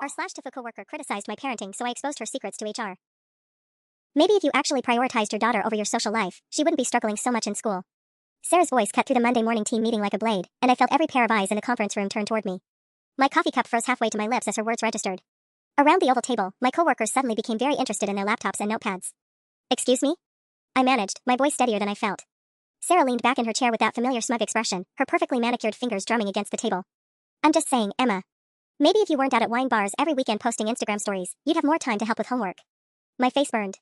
r/TIFU coworker criticized my parenting, so I exposed her secrets to HR. Maybe if you actually prioritized your daughter over your social life, she wouldn't be struggling so much in school. Sarah's voice cut through the Monday morning team meeting like a blade, and I felt every pair of eyes in the conference room turn toward me. My coffee cup froze halfway to my lips as her words registered. Around the oval table, my coworkers suddenly became very interested in their laptops and notepads. Excuse me? I managed, my voice steadier than I felt. Sarah leaned back in her chair with that familiar smug expression, her perfectly manicured fingers drumming against the table. I'm just saying, Emma. Maybe if you weren't out at wine bars every weekend posting Instagram stories, you'd have more time to help with homework. My face burned.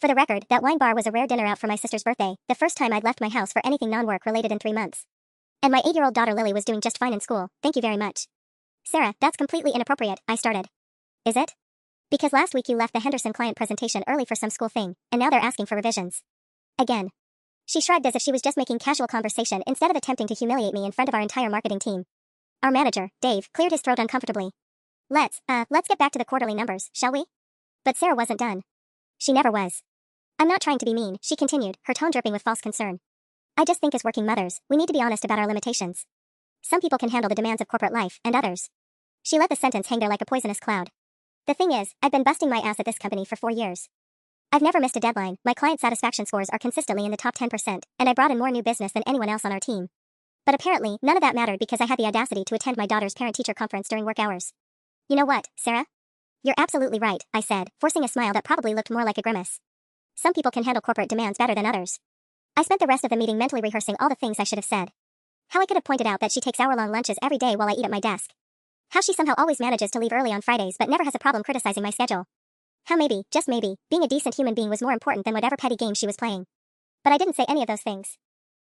For the record, that wine bar was a rare dinner out for my sister's birthday, the first time I'd left my house for anything non-work related in 3 months. And my 8-year-old daughter Lily was doing just fine in school, thank you very much. Sarah, that's completely inappropriate, I started. Is it? Because last week you left the Henderson client presentation early for some school thing, and now they're asking for revisions. Again. She shrugged as if she was just making casual conversation instead of attempting to humiliate me in front of our entire marketing team. Our manager, Dave, cleared his throat uncomfortably. Let's get back to the quarterly numbers, shall we? But Sarah wasn't done. She never was. I'm not trying to be mean, she continued, her tone dripping with false concern. I just think as working mothers, we need to be honest about our limitations. Some people can handle the demands of corporate life, and others. She let the sentence hang there like a poisonous cloud. The thing is, I've been busting my ass at this company for 4 years. I've never missed a deadline, my client satisfaction scores are consistently in the top 10%, and I brought in more new business than anyone else on our team. But apparently, none of that mattered because I had the audacity to attend my daughter's parent-teacher conference during work hours. You know what, Sarah? You're absolutely right, I said, forcing a smile that probably looked more like a grimace. Some people can handle corporate demands better than others. I spent the rest of the meeting mentally rehearsing all the things I should have said. How I could have pointed out that she takes hour-long lunches every day while I eat at my desk. How she somehow always manages to leave early on Fridays but never has a problem criticizing my schedule. How maybe, just maybe, being a decent human being was more important than whatever petty game she was playing. But I didn't say any of those things.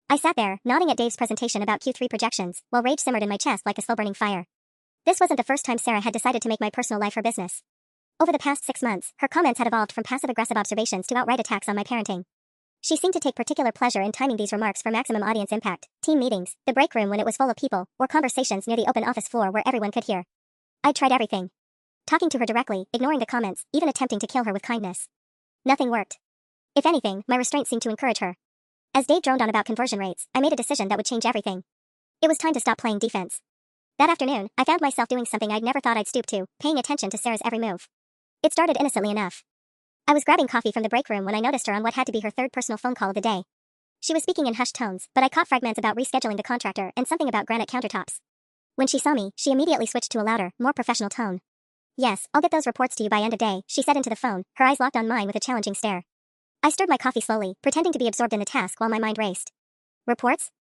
I sat there, nodding at Dave's presentation about Q3 projections, while rage simmered in my chest like a slow-burning fire. This wasn't the first time Sarah had decided to make my personal life her business. Over the past 6 months, her comments had evolved from passive-aggressive observations to outright attacks on my parenting. She seemed to take particular pleasure in timing these remarks for maximum audience impact, team meetings, the break room when it was full of people, or conversations near the open office floor where everyone could hear. I'd tried everything. Talking to her directly, ignoring the comments, even attempting to kill her with kindness. Nothing worked. If anything, my restraint seemed to encourage her. As Dave droned on about conversion rates, I made a decision that would change everything. It was time to stop playing defense. That afternoon, I found myself doing something I'd never thought I'd stoop to, paying attention to Sarah's every move. It started innocently enough. I was grabbing coffee from the break room when I noticed her on what had to be her third personal phone call of the day. She was speaking in hushed tones, but I caught fragments about rescheduling the contractor and something about granite countertops. When she saw me, she immediately switched to a louder, more professional tone. Yes, I'll get those reports to you by end of day, she said into the phone, her eyes locked on mine with a challenging stare. I stirred my coffee slowly, pretending to be absorbed in the task while my mind raced. Reports?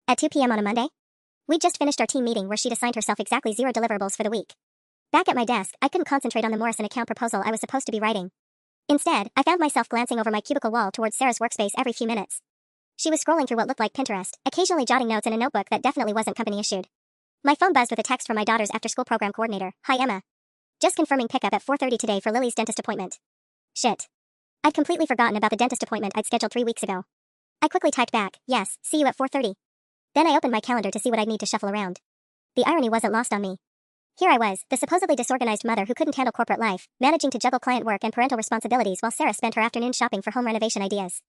At 2 p.m. on a Monday? We'd just finished our team meeting where she'd assigned herself exactly 0 deliverables for the week. Back at my desk, I couldn't concentrate on the Morrison account proposal I was supposed to be writing. Instead, I found myself glancing over my cubicle wall towards Sarah's workspace every few minutes. She was scrolling through what looked like Pinterest, occasionally jotting notes in a notebook that definitely wasn't company issued. My phone buzzed with a text from my daughter's after-school program coordinator. Hi Emma. Just confirming pickup at 4:30 today for Lily's dentist appointment. Shit. I'd completely forgotten about the dentist appointment I'd scheduled 3 weeks ago. I quickly typed back, yes, see you at 4:30. Then I opened my calendar to see what I'd need to shuffle around. The irony wasn't lost on me. Here I was, the supposedly disorganized mother who couldn't handle corporate life, managing to juggle client work and parental responsibilities while Sarah spent her afternoon shopping for home renovation ideas.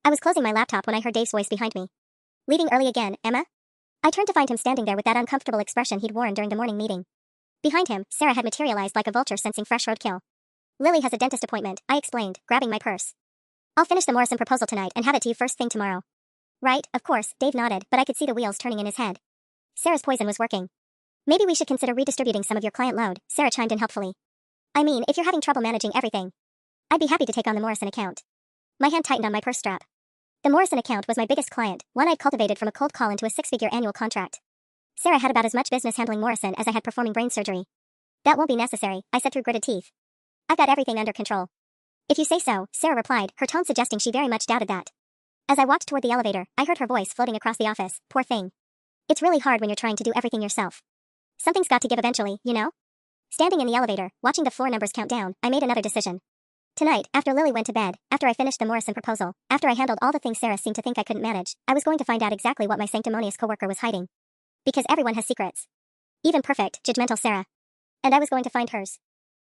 I was closing my laptop when I heard Dave's voice behind me. Leaving early again, Emma? I turned to find him standing there with that uncomfortable expression he'd worn during the morning meeting. Behind him, Sarah had materialized like a vulture sensing fresh roadkill. Lily has a dentist appointment, I explained, grabbing my purse. I'll finish the Morrison proposal tonight and have it to you first thing tomorrow. Right, of course, Dave nodded, but I could see the wheels turning in his head. Sarah's poison was working. Maybe we should consider redistributing some of your client load, Sarah chimed in helpfully. I mean, if you're having trouble managing everything, I'd be happy to take on the Morrison account. My hand tightened on my purse strap. The Morrison account was my biggest client, one I'd cultivated from a cold call into a 6-figure annual contract. Sarah had about as much business handling Morrison as I had performing brain surgery. That won't be necessary, I said through gritted teeth. I've got everything under control. If you say so, Sarah replied, her tone suggesting she very much doubted that. As I walked toward the elevator, I heard her voice floating across the office, poor thing. It's really hard when you're trying to do everything yourself. Something's got to give eventually, you know? Standing in the elevator, watching the floor numbers count down, I made another decision. Tonight, after Lily went to bed, after I finished the Morrison proposal, after I handled all the things Sarah seemed to think I couldn't manage, I was going to find out exactly what my sanctimonious coworker was hiding. Because everyone has secrets. Even perfect, judgmental Sarah. And I was going to find hers.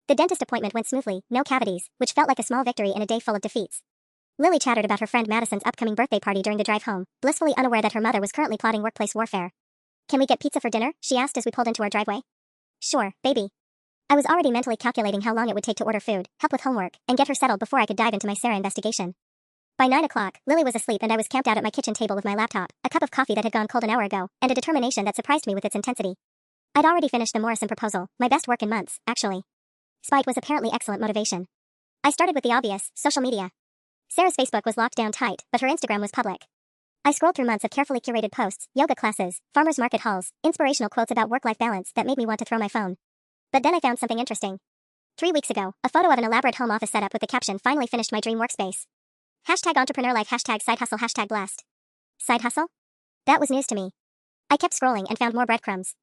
The dentist appointment went smoothly, no cavities, which felt like a small victory in a day full of defeats. Lily chattered about her friend Madison's upcoming birthday party during the drive home, blissfully unaware that her mother was currently plotting workplace warfare. Can we get pizza for dinner? She asked as we pulled into our driveway. Sure, baby. I was already mentally calculating how long it would take to order food, help with homework, and get her settled before I could dive into my Sarah investigation. By 9 o'clock, Lily was asleep and I was camped out at my kitchen table with my laptop, a cup of coffee that had gone cold an hour ago, and a determination that surprised me with its intensity. I'd already finished the Morrison proposal, my best work in months, actually. Spite was apparently excellent motivation. I started with the obvious, social media. Sarah's Facebook was locked down tight, but her Instagram was public. I scrolled through months of carefully curated posts, yoga classes, farmers market hauls, inspirational quotes about work-life balance that made me want to throw my phone. But then I found something interesting. 3 weeks ago, a photo of an elaborate home office setup with the caption, "Finally finished my dream workspace." #entrepreneur life, #side hustle, #blast. Side hustle? That was news to me. I kept scrolling and found more breadcrumbs.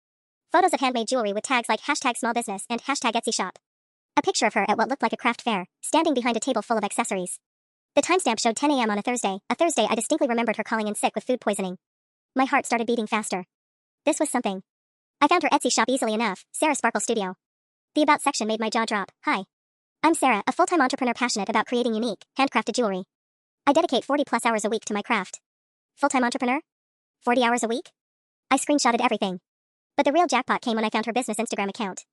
Photos of handmade jewelry with tags like #small business and #Etsy shop. A picture of her at what looked like a craft fair, standing behind a table full of accessories. The timestamp showed 10 a.m. on a Thursday I distinctly remembered her calling in sick with food poisoning. My heart started beating faster. This was something. I found her Etsy shop easily enough, Sarah Sparkle Studio. The About section made my jaw drop. Hi. I'm Sarah, a full-time entrepreneur passionate about creating unique, handcrafted jewelry. I dedicate 40+ hours a week to my craft. Full-time entrepreneur? 40 hours a week? I screenshotted everything. But the real jackpot came when I found her business Instagram account.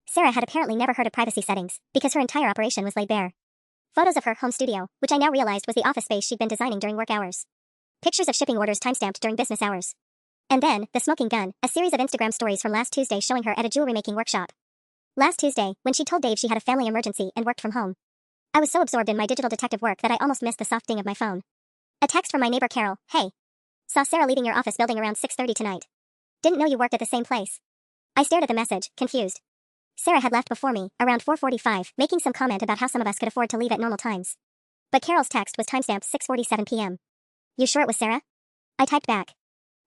Sarah had apparently never heard of privacy settings, because her entire operation was laid bare. Photos of her home studio, which I now realized was the office space she'd been designing during work hours. Pictures of shipping orders timestamped during business hours. And then, the smoking gun, a series of Instagram stories from last Tuesday showing her at a jewelry making workshop. Last Tuesday, when she told Dave she had a family emergency and worked from home. I was so absorbed in my digital detective work that I almost missed the soft ding of my phone. A text from my neighbor Carol, "Hey. Saw Sarah leaving your office building around 6:30 tonight. Didn't know you worked at the same place." I stared at the message, confused. Sarah had left before me, around 4:45, making some comment about how some of us could afford to leave at normal times. But Carol's text was timestamped 6:47 p.m. "You sure it was Sarah?" I typed back.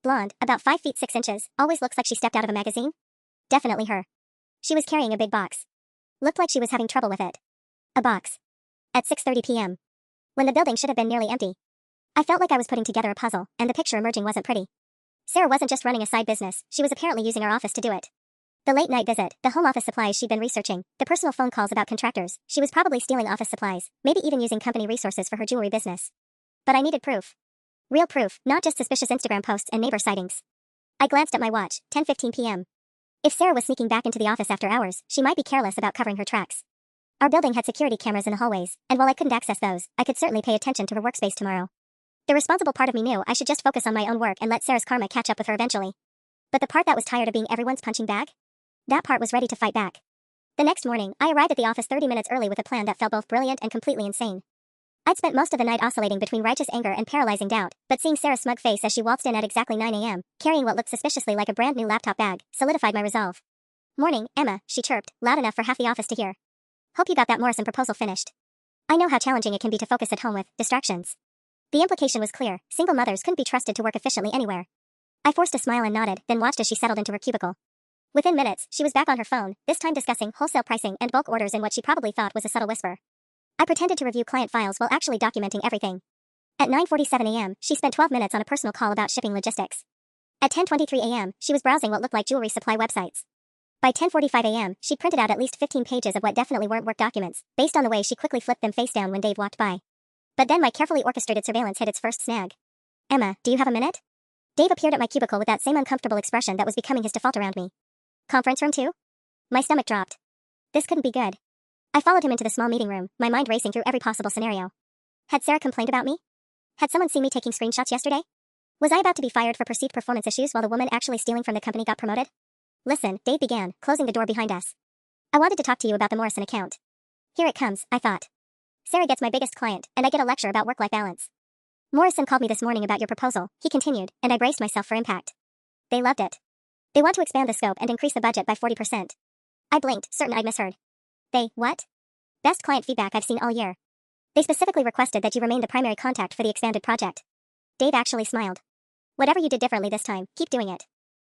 "Blonde, about 5 feet 6 inches, always looks like she stepped out of a magazine?" Definitely her. She was carrying a big box. Looked like she was having trouble with it. A box. At 6:30 p.m. When the building should have been nearly empty. I felt like I was putting together a puzzle, and the picture emerging wasn't pretty. Sarah wasn't just running a side business, she was apparently using our office to do it. The late night visit, the home office supplies she'd been researching, the personal phone calls about contractors, she was probably stealing office supplies, maybe even using company resources for her jewelry business. But I needed proof. Real proof, not just suspicious Instagram posts and neighbor sightings. I glanced at my watch, 10:15 p.m. If Sarah was sneaking back into the office after hours, she might be careless about covering her tracks. Our building had security cameras in the hallways, and while I couldn't access those, I could certainly pay attention to her workspace tomorrow. The responsible part of me knew I should just focus on my own work and let Sarah's karma catch up with her eventually. But the part that was tired of being everyone's punching bag? That part was ready to fight back. The next morning, I arrived at the office 30 minutes early with a plan that felt both brilliant and completely insane. I'd spent most of the night oscillating between righteous anger and paralyzing doubt, but seeing Sarah's smug face as she waltzed in at exactly 9 a.m., carrying what looked suspiciously like a brand new laptop bag, solidified my resolve. "Morning, Emma," she chirped, loud enough for half the office to hear. "Hope you got that Morrison proposal finished. I know how challenging it can be to focus at home with distractions." The implication was clear, single mothers couldn't be trusted to work efficiently anywhere. I forced a smile and nodded, then watched as she settled into her cubicle. Within minutes, she was back on her phone, this time discussing wholesale pricing and bulk orders in what she probably thought was a subtle whisper. I pretended to review client files while actually documenting everything. At 9:47 a.m., she spent 12 minutes on a personal call about shipping logistics. At 10:23 a.m., she was browsing what looked like jewelry supply websites. By 10:45 a.m., she'd printed out at least 15 pages of what definitely weren't work documents, based on the way she quickly flipped them face down when Dave walked by. But then my carefully orchestrated surveillance hit its first snag. "Emma, do you have a minute?" Dave appeared at my cubicle with that same uncomfortable expression that was becoming his default around me. "Conference room 2? My stomach dropped. This couldn't be good. I followed him into the small meeting room, my mind racing through every possible scenario. Had Sarah complained about me? Had someone seen me taking screenshots yesterday? Was I about to be fired for perceived performance issues while the woman actually stealing from the company got promoted? "Listen," Dave began, closing the door behind us. "I wanted to talk to you about the Morrison account. Here it comes, I thought. Sarah gets my biggest client, and I get a lecture about work-life balance. Morrison called me this morning about your proposal," he continued, and I braced myself for impact. "They loved it. They want to expand the scope and increase the budget by 40%. I blinked, certain I'd misheard. "They, what?" "Best client feedback I've seen all year. They specifically requested that you remain the primary contact for the expanded project." Dave actually smiled. "Whatever you did differently this time, keep doing it."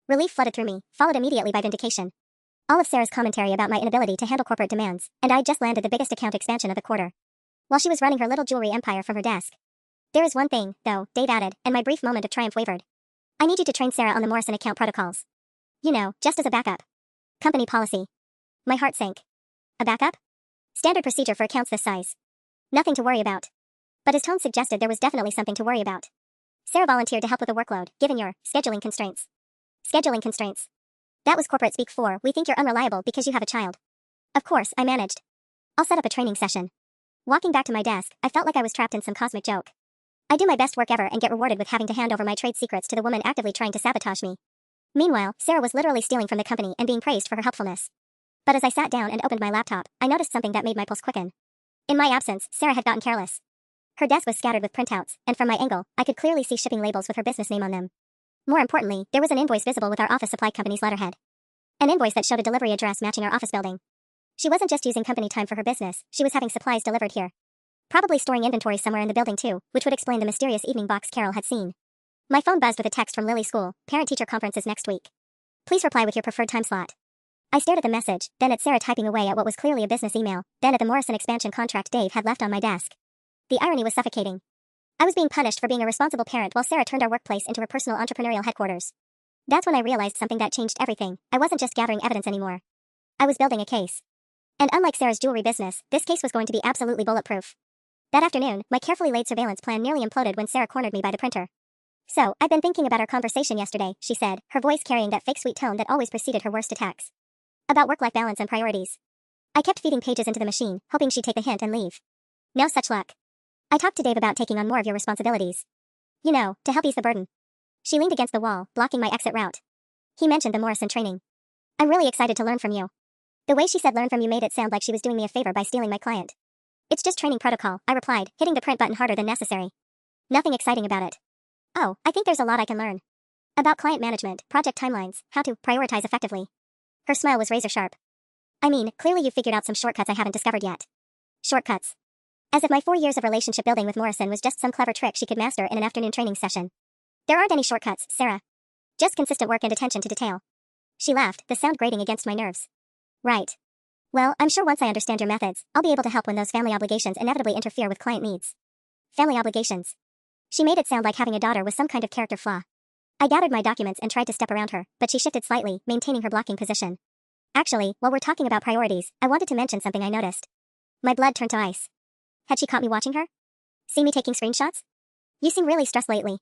Relief flooded through me, followed immediately by vindication. All of Sarah's commentary about my inability to handle corporate demands, and I'd just landed the biggest account expansion of the quarter. While she was running her little jewelry empire from her desk. "There is one thing, though," Dave added, and my brief moment of triumph wavered. "I need you to train Sarah on the Morrison account protocols. You know, just as a backup. Company policy." My heart sank. A backup? Standard procedure for accounts this size. Nothing to worry about. But his tone suggested there was definitely something to worry about. Sarah volunteered to help with the workload, given your scheduling constraints. Scheduling constraints. That was corporate speak for, "We think you're unreliable because you have a child." Of course, I managed. I'll set up a training session. Walking back to my desk, I felt like I was trapped in some cosmic joke. I do my best work ever and get rewarded with having to hand over my trade secrets to the woman actively trying to sabotage me. Meanwhile, Sarah was literally stealing from the company and being praised for her helpfulness. But as I sat down and opened my laptop, I noticed something that made my pulse quicken. In my absence, Sarah had gotten careless. Her desk was scattered with printouts, and from my angle, I could clearly see shipping labels with her business name on them. More importantly, there was an invoice visible with our office supply company's letterhead. An invoice that showed a delivery address matching our office building. She wasn't just using company time for her business, she was having supplies delivered here. Probably storing inventory somewhere in the building too, which would explain the mysterious evening box Carol had seen. My phone buzzed with a text from Lily's school. Parent-teacher conference is next week. Please reply with your preferred time slot. I stared at the message, then at Sarah typing away at what was clearly a business email, then at the Morrison expansion contract Dave had left on my desk. The irony was suffocating. I was being punished for being a responsible parent while Sarah turned our workplace into her personal entrepreneurial headquarters. That's when I realized something that changed everything. I wasn't just gathering evidence anymore. I was building a case. And unlike Sarah's jewelry business, this case was going to be absolutely bulletproof. That afternoon, my carefully laid surveillance plan nearly imploded when Sarah cornered me by the printer. So, I've been thinking about our conversation yesterday, she said, her voice carrying that fake sweet tone that always preceded her worst attacks. About work-life balance and priorities. I kept feeding pages into the machine, hoping she'd take the hint and leave. No such luck. I talked to Dave about taking on more of your responsibilities. You know, to help ease the burden. She leaned against the wall, blocking my exit route. He mentioned the Morrison training. I'm really excited to learn from you. The way she said learn from you made it sound like she was doing me a favor by stealing my client. It's just training protocol, I replied, hitting the print button harder than necessary. Nothing exciting about it. Oh, I think there's a lot I can learn. About client management, project timelines, how to prioritize effectively. Her smile was razor sharp. I mean, clearly you figured out some shortcuts I haven't discovered yet. Shortcuts. As if my 4 years of relationship building with Morrison was just some clever trick she could master in an afternoon training session. There aren't any shortcuts, Sarah. Just consistent work and attention to detail. She laughed, the sound grating against my nerves. Right. Well, I'm sure once I understand your methods, I'll be able to help when those family obligations inevitably interfere with client needs. Family obligations. She made it sound like having a daughter was some kind of character flaw. I gathered my documents and tried to step around her, but she shifted slightly, maintaining her blocking position. Actually, while we're talking about priorities, I wanted to mention something I noticed. My blood turned to ice. Had she caught me watching her? See me taking screenshots? You seem really stressed lately.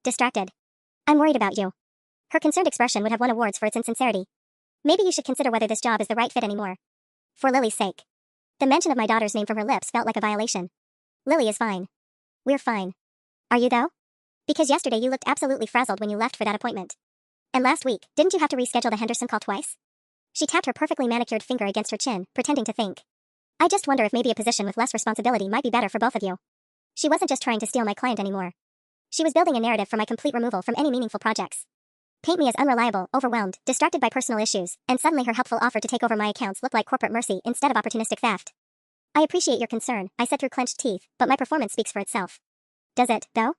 Distracted. I'm worried about you. Her concerned expression would have won awards for its insincerity. Maybe you should consider whether this job is the right fit anymore. For Lily's sake. The mention of my daughter's name from her lips felt like a violation. Lily is fine. We're fine. Are you though? Because yesterday you looked absolutely frazzled when you left for that appointment. And last week, didn't you have to reschedule the Henderson call twice? She tapped her perfectly manicured finger against her chin, pretending to think. I just wonder if maybe a position with less responsibility might be better for both of you. She wasn't just trying to steal my client anymore. She was building a narrative for my complete removal from any meaningful projects. Paint me as unreliable, overwhelmed, distracted by personal issues, and suddenly her helpful offer to take over my accounts looked like corporate mercy instead of opportunistic theft. I appreciate your concern, I said through clenched teeth, but my performance speaks for itself. Does it, though?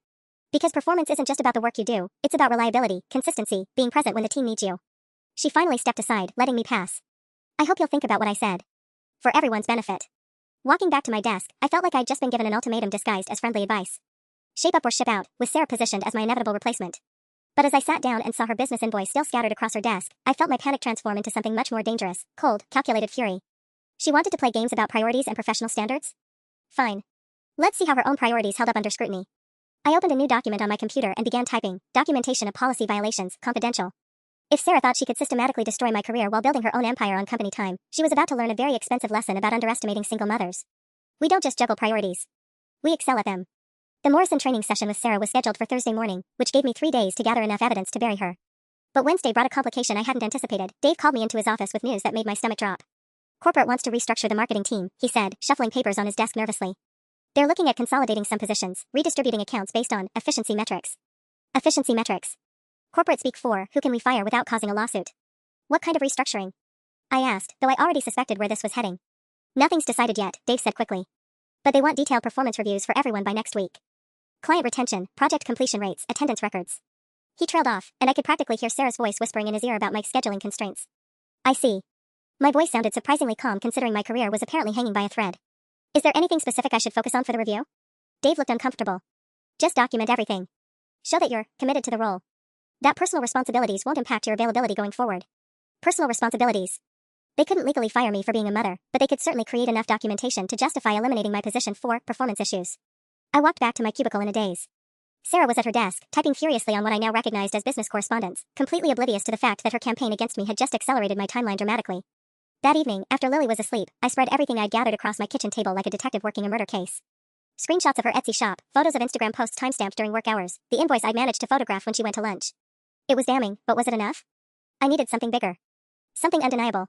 Because performance isn't just about the work you do, it's about reliability, consistency, being present when the team needs you. She finally stepped aside, letting me pass. I hope you'll think about what I said. For everyone's benefit. Walking back to my desk, I felt like I'd just been given an ultimatum disguised as friendly advice. Shape up or ship out, with Sarah positioned as my inevitable replacement. But as I sat down and saw her business invoice still scattered across her desk, I felt my panic transform into something much more dangerous, cold, calculated fury. She wanted to play games about priorities and professional standards? Fine. Let's see how her own priorities held up under scrutiny. I opened a new document on my computer and began typing, documentation of policy violations, confidential. If Sarah thought she could systematically destroy my career while building her own empire on company time, she was about to learn a very expensive lesson about underestimating single mothers. We don't just juggle priorities. We excel at them. The Morrison training session with Sarah was scheduled for Thursday morning, which gave me 3 days to gather enough evidence to bury her. But Wednesday brought a complication I hadn't anticipated. Dave called me into his office with news that made my stomach drop. Corporate wants to restructure the marketing team, he said, shuffling papers on his desk nervously. They're looking at consolidating some positions, redistributing accounts based on efficiency metrics. Efficiency metrics. Corporate speak for, who can we fire without causing a lawsuit? What kind of restructuring? I asked, though I already suspected where this was heading. Nothing's decided yet, Dave said quickly. But they want detailed performance reviews for everyone by next week. Client retention, project completion rates, attendance records. He trailed off, and I could practically hear Sarah's voice whispering in his ear about my scheduling constraints. I see. My voice sounded surprisingly calm considering my career was apparently hanging by a thread. Is there anything specific I should focus on for the review? Dave looked uncomfortable. Just document everything. Show that you're committed to the role. That personal responsibilities won't impact your availability going forward. Personal responsibilities. They couldn't legally fire me for being a mother, but they could certainly create enough documentation to justify eliminating my position for performance issues. I walked back to my cubicle in a daze. Sarah was at her desk, typing furiously on what I now recognized as business correspondence, completely oblivious to the fact that her campaign against me had just accelerated my timeline dramatically. That evening, after Lily was asleep, I spread everything I'd gathered across my kitchen table like a detective working a murder case. Screenshots of her Etsy shop, photos of Instagram posts timestamped during work hours, the invoice I'd managed to photograph when she went to lunch. It was damning, but was it enough? I needed something bigger. Something undeniable.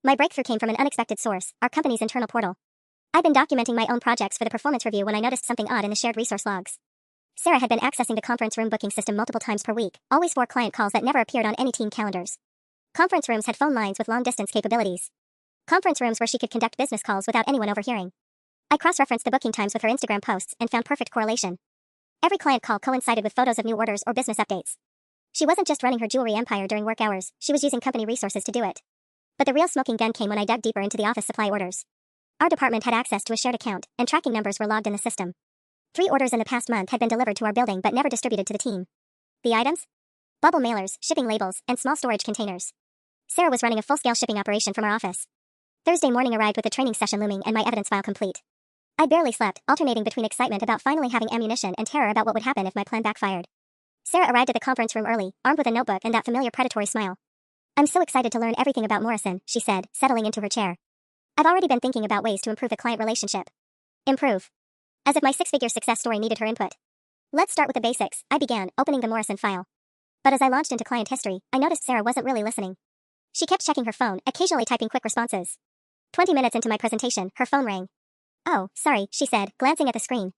My breakthrough came from an unexpected source, our company's internal portal. I'd been documenting my own projects for the performance review when I noticed something odd in the shared resource logs. Sarah had been accessing the conference room booking system multiple times per week, always for client calls that never appeared on any team calendars. Conference rooms had phone lines with long-distance capabilities. Conference rooms where she could conduct business calls without anyone overhearing. I cross-referenced the booking times with her Instagram posts and found perfect correlation. Every client call coincided with photos of new orders or business updates. She wasn't just running her jewelry empire during work hours, she was using company resources to do it. But the real smoking gun came when I dug deeper into the office supply orders. Our department had access to a shared account, and tracking numbers were logged in the system. 3 orders in the past month had been delivered to our building but never distributed to the team. The items? Bubble mailers, shipping labels, and small storage containers. Sarah was running a full-scale shipping operation from our office. Thursday morning arrived with the training session looming and my evidence file complete. I barely slept, alternating between excitement about finally having ammunition and terror about what would happen if my plan backfired. Sarah arrived at the conference room early, armed with a notebook and that familiar predatory smile. "I'm so excited to learn everything about Morrison," she said, settling into her chair. "I've already been thinking about ways to improve the client relationship." Improve? As if my 6-figure success story needed her input. "Let's start with the basics," I began, opening the Morrison file. But as I launched into client history, I noticed Sarah wasn't really listening. She kept checking her phone, occasionally typing quick responses. 20 minutes into my presentation, her phone rang. "Oh, sorry," she said, glancing at the screen.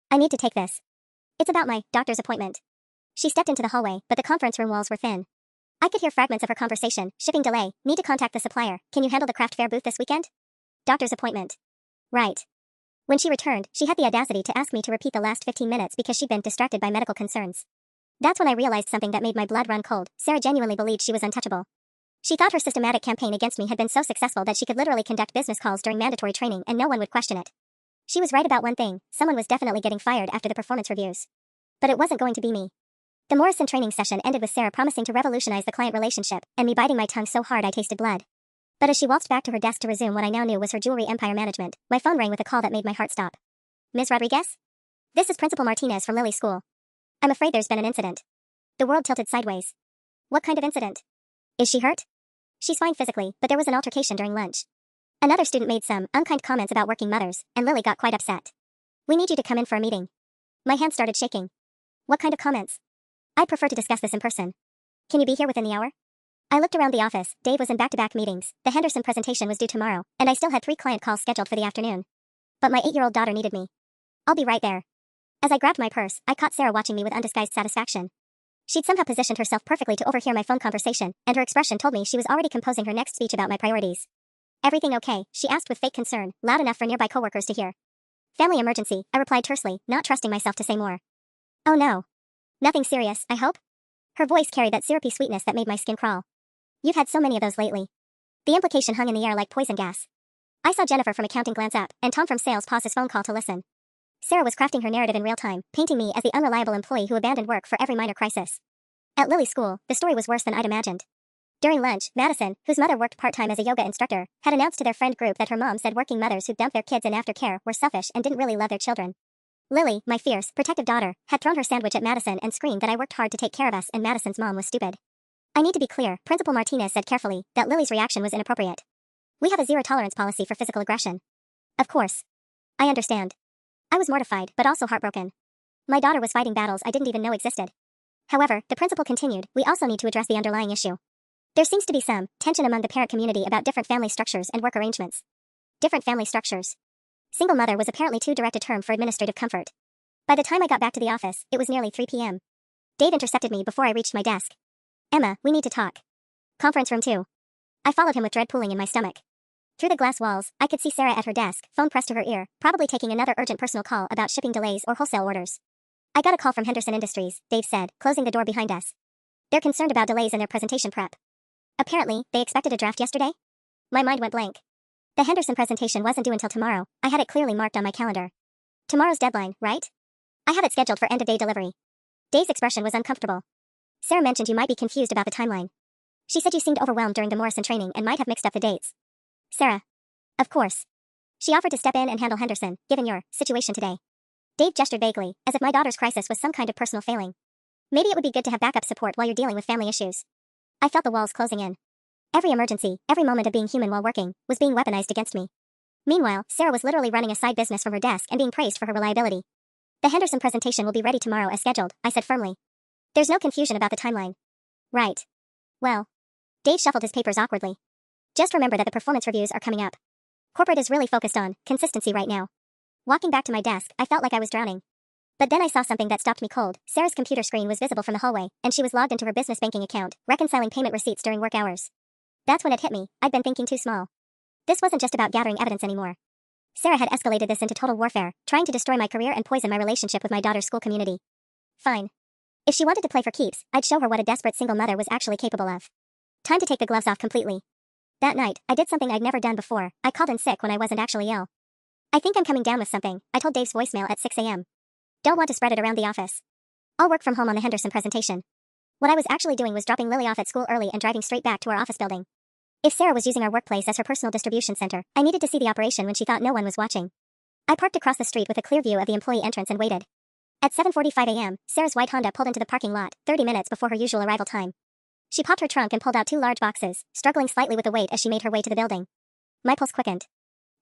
"I need to take this. It's about my doctor's appointment." She stepped into the hallway, but the conference room walls were thin. I could hear fragments of her conversation. "Shipping delay, need to contact the supplier, can you handle the craft fair booth this weekend? Doctor's appointment." Right. When she returned, she had the audacity to ask me to repeat the last 15 minutes because she'd been distracted by medical concerns. That's when I realized something that made my blood run cold. Sarah genuinely believed she was untouchable. She thought her systematic campaign against me had been so successful that she could literally conduct business calls during mandatory training and no one would question it. She was right about one thing, someone was definitely getting fired after the performance reviews. But it wasn't going to be me. The Morrison training session ended with Sarah promising to revolutionize the client relationship, and me biting my tongue so hard I tasted blood. But as she waltzed back to her desk to resume what I now knew was her jewelry empire management, my phone rang with a call that made my heart stop. "Ms. Rodriguez? This is Principal Martinez from Lily's school. I'm afraid there's been an incident." The world tilted sideways. "What kind of incident? Is she hurt?" "She's fine physically, but there was an altercation during lunch. Another student made some unkind comments about working mothers, and Lily got quite upset. We need you to come in for a meeting." My hand started shaking. "What kind of comments?" "I'd prefer to discuss this in person. Can you be here within the hour?" I looked around the office. Dave was in back-to-back meetings, the Henderson presentation was due tomorrow, and I still had 3 client calls scheduled for the afternoon. But my 8-year-old daughter needed me. "I'll be right there." As I grabbed my purse, I caught Sarah watching me with undisguised satisfaction. She'd somehow positioned herself perfectly to overhear my phone conversation, and her expression told me she was already composing her next speech about my priorities. "Everything okay?" she asked with fake concern, loud enough for nearby coworkers to hear. "Family emergency," I replied tersely, not trusting myself to say more. "Oh no. Nothing serious, I hope?" Her voice carried that syrupy sweetness that made my skin crawl. "You've had so many of those lately." The implication hung in the air like poison gas. I saw Jennifer from accounting glance up, and Tom from sales pause his phone call to listen. Sarah was crafting her narrative in real time, painting me as the unreliable employee who abandoned work for every minor crisis. At Lily's school, the story was worse than I'd imagined. During lunch, Madison, whose mother worked part-time as a yoga instructor, had announced to their friend group that her mom said working mothers who dumped their kids in aftercare were selfish and didn't really love their children. Lily, my fierce, protective daughter, had thrown her sandwich at Madison and screamed that I worked hard to take care of us and Madison's mom was stupid. I need to be clear, Principal Martinez said carefully, that Lily's reaction was inappropriate. "We have a zero-tolerance policy for physical aggression." "Of course. I understand." I was mortified, but also heartbroken. My daughter was fighting battles I didn't even know existed. However, the principal continued, "We also need to address the underlying issue. There seems to be some tension among the parent community about different family structures and work arrangements." Different family structures. Single mother was apparently too direct a term for administrative comfort. By the time I got back to the office, it was nearly 3 p.m. Dave intercepted me before I reached my desk. "Emma, we need to talk." "Conference room 2. I followed him with dread pooling in my stomach. Through the glass walls, I could see Sarah at her desk, phone pressed to her ear, probably taking another urgent personal call about shipping delays or wholesale orders. "I got a call from Henderson Industries," Dave said, closing the door behind us. "They're concerned about delays in their presentation prep." Apparently, they expected a draft yesterday? My mind went blank. The Henderson presentation wasn't due until tomorrow. I had it clearly marked on my calendar. Tomorrow's deadline, right? I have it scheduled for end-of-day delivery. Dave's expression was uncomfortable. "Sarah mentioned you might be confused about the timeline. She said you seemed overwhelmed during the Morrison training and might have mixed up the dates." "Sarah?" "Of course. She offered to step in and handle Henderson, given your situation today." Dave gestured vaguely, as if my daughter's crisis was some kind of personal failing. "Maybe it would be good to have backup support while you're dealing with family issues." I felt the walls closing in. Every emergency, every moment of being human while working, was being weaponized against me. Meanwhile, Sarah was literally running a side business from her desk and being praised for her reliability. The Henderson presentation will be ready tomorrow as scheduled, I said firmly. There's no confusion about the timeline. Right. Well. Dave shuffled his papers awkwardly. Just remember that the performance reviews are coming up. Corporate is really focused on consistency right now. Walking back to my desk, I felt like I was drowning. But then I saw something that stopped me cold. Sarah's computer screen was visible from the hallway, and she was logged into her business banking account, reconciling payment receipts during work hours. That's when it hit me. I'd been thinking too small. This wasn't just about gathering evidence anymore. Sarah had escalated this into total warfare, trying to destroy my career and poison my relationship with my daughter's school community. Fine. If she wanted to play for keeps, I'd show her what a desperate single mother was actually capable of. Time to take the gloves off completely. That night, I did something I'd never done before. I called in sick when I wasn't actually ill. I think I'm coming down with something, I told Dave's voicemail at 6 a.m. Don't want to spread it around the office. I'll work from home on the Henderson presentation. What I was actually doing was dropping Lily off at school early and driving straight back to our office building. If Sarah was using our workplace as her personal distribution center, I needed to see the operation when she thought no one was watching. I parked across the street with a clear view of the employee entrance and waited. At 7:45 a.m., Sarah's white Honda pulled into the parking lot, 30 minutes before her usual arrival time. She popped her trunk and pulled out 2 large boxes, struggling slightly with the weight as she made her way to the building. My pulse quickened.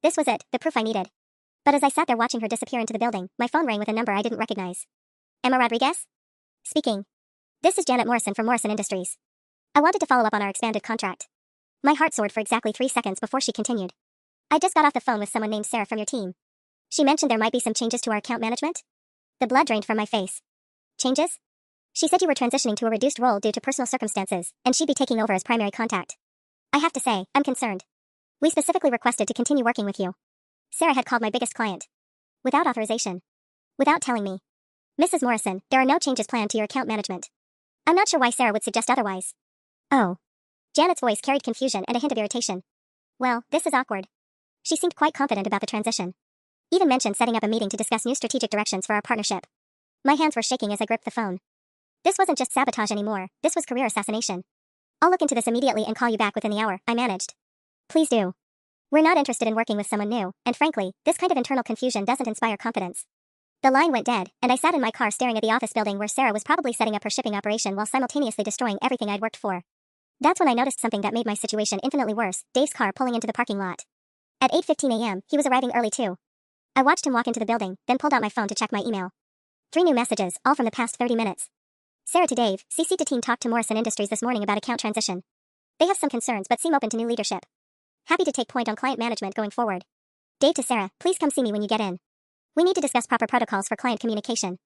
This was it, the proof I needed. But as I sat there watching her disappear into the building, my phone rang with a number I didn't recognize. Emma Rodriguez? Speaking. This is Janet Morrison from Morrison Industries. I wanted to follow up on our expanded contract. My heart soared for exactly 3 seconds before she continued. I just got off the phone with someone named Sarah from your team. She mentioned there might be some changes to our account management? The blood drained from my face. Changes? She said you were transitioning to a reduced role due to personal circumstances, and she'd be taking over as primary contact. I have to say, I'm concerned. We specifically requested to continue working with you. Sarah had called my biggest client. Without authorization. Without telling me. Mrs. Morrison, there are no changes planned to your account management. I'm not sure why Sarah would suggest otherwise. Oh. Janet's voice carried confusion and a hint of irritation. Well, this is awkward. She seemed quite confident about the transition. Even mentioned setting up a meeting to discuss new strategic directions for our partnership. My hands were shaking as I gripped the phone. This wasn't just sabotage anymore, this was career assassination. I'll look into this immediately and call you back within the hour, I managed. Please do. We're not interested in working with someone new, and frankly, this kind of internal confusion doesn't inspire confidence. The line went dead, and I sat in my car staring at the office building where Sarah was probably setting up her shipping operation while simultaneously destroying everything I'd worked for. That's when I noticed something that made my situation infinitely worse, Dave's car pulling into the parking lot. At 8:15 a.m., he was arriving early too. I watched him walk into the building, then pulled out my phone to check my email. 3 new messages, all from the past 30 minutes. Sarah to Dave, CC to team talked to Morrison Industries this morning about account transition. They have some concerns but seem open to new leadership. Happy to take point on client management going forward. Dave to Sarah, please come see me when you get in. We need to discuss proper protocols for client communication.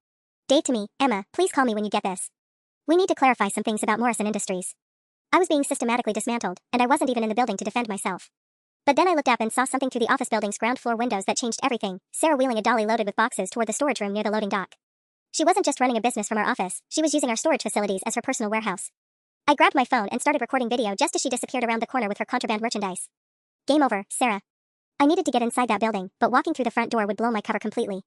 Dave to me, Emma, please call me when you get this. We need to clarify some things about Morrison Industries. I was being systematically dismantled, and I wasn't even in the building to defend myself. But then I looked up and saw something through the office building's ground floor windows that changed everything, Sarah wheeling a dolly loaded with boxes toward the storage room near the loading dock. She wasn't just running a business from our office, she was using our storage facilities as her personal warehouse. I grabbed my phone and started recording video just as she disappeared around the corner with her contraband merchandise. Game over, Sarah. I needed to get inside that building, but walking through the front door would blow my cover completely.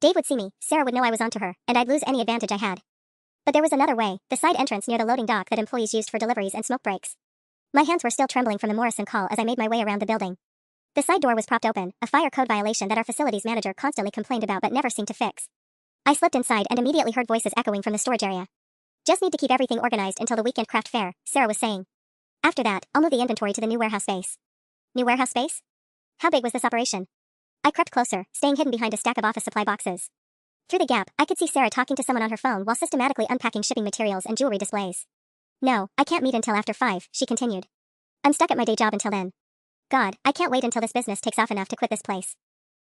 Dave would see me, Sarah would know I was onto her, and I'd lose any advantage I had. But there was another way, the side entrance near the loading dock that employees used for deliveries and smoke breaks. My hands were still trembling from the Morrison call as I made my way around the building. The side door was propped open, a fire code violation that our facilities manager constantly complained about but never seemed to fix. I slipped inside and immediately heard voices echoing from the storage area. Just need to keep everything organized until the weekend craft fair, Sarah was saying. After that, I'll move the inventory to the new warehouse space. New warehouse space? How big was this operation? I crept closer, staying hidden behind a stack of office supply boxes. Through the gap, I could see Sarah talking to someone on her phone while systematically unpacking shipping materials and jewelry displays. No, I can't meet until after 5, she continued. I'm stuck at my day job until then. God, I can't wait until this business takes off enough to quit this place.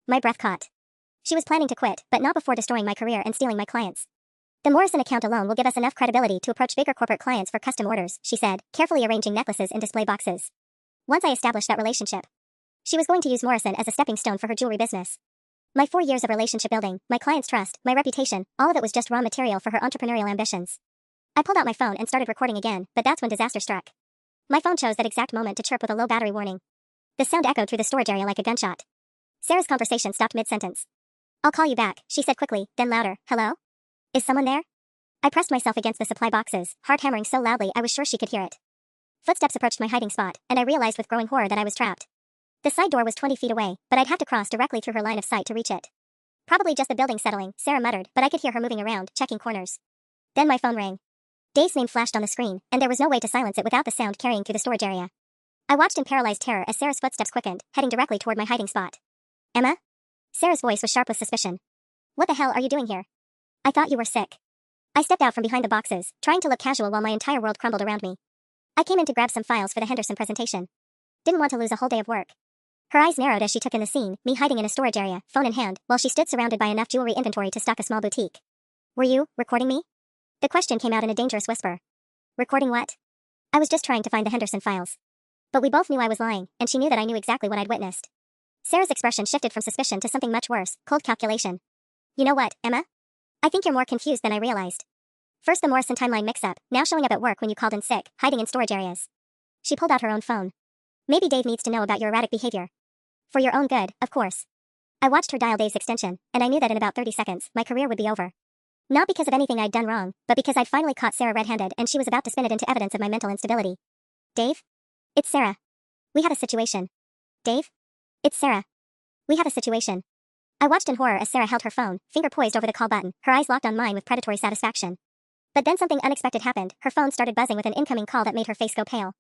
My breath caught. She was planning to quit, but not before destroying my career and stealing my clients. The Morrison account alone will give us enough credibility to approach bigger corporate clients for custom orders, she said, carefully arranging necklaces in display boxes. Once I established that relationship, she was going to use Morrison as a stepping stone for her jewelry business. My 4 years of relationship building, my client's trust, my reputation, all of it was just raw material for her entrepreneurial ambitions. I pulled out my phone and started recording again, but that's when disaster struck. My phone chose that exact moment to chirp with a low battery warning. The sound echoed through the storage area like a gunshot. Sarah's conversation stopped mid-sentence. I'll call you back, she said quickly, then louder, hello? Is someone there? I pressed myself against the supply boxes, heart hammering so loudly I was sure she could hear it. Footsteps approached my hiding spot, and I realized with growing horror that I was trapped. The side door was 20 feet away, but I'd have to cross directly through her line of sight to reach it. Probably just the building settling, Sarah muttered, but I could hear her moving around, checking corners. Then my phone rang. Dave's name flashed on the screen, and there was no way to silence it without the sound carrying through the storage area. I watched in paralyzed terror as Sarah's footsteps quickened, heading directly toward my hiding spot. Emma? Sarah's voice was sharp with suspicion. What the hell are you doing here? I thought you were sick. I stepped out from behind the boxes, trying to look casual while my entire world crumbled around me. I came in to grab some files for the Henderson presentation. Didn't want to lose a whole day of work. Her eyes narrowed as she took in the scene, me hiding in a storage area, phone in hand, while she stood surrounded by enough jewelry inventory to stock a small boutique. Were you recording me? The question came out in a dangerous whisper. Recording what? I was just trying to find the Henderson files. But we both knew I was lying, and she knew that I knew exactly what I'd witnessed. Sarah's expression shifted from suspicion to something much worse, cold calculation. You know what, Emma? I think you're more confused than I realized. First the Morrison timeline mix-up, now showing up at work when you called in sick, hiding in storage areas. She pulled out her own phone. Maybe Dave needs to know about your erratic behavior. For your own good, of course. I watched her dial Dave's extension, and I knew that in about 30 seconds, my career would be over. Not because of anything I'd done wrong, but because I'd finally caught Sarah red-handed and she was about to spin it into evidence of my mental instability. Dave? It's Sarah. We had a situation. Dave? It's Sarah. We had a situation. I watched in horror as Sarah held her phone, finger poised over the call button, her eyes locked on mine with predatory satisfaction. But then something unexpected happened. Her phone started buzzing with an incoming call that made her face go pale.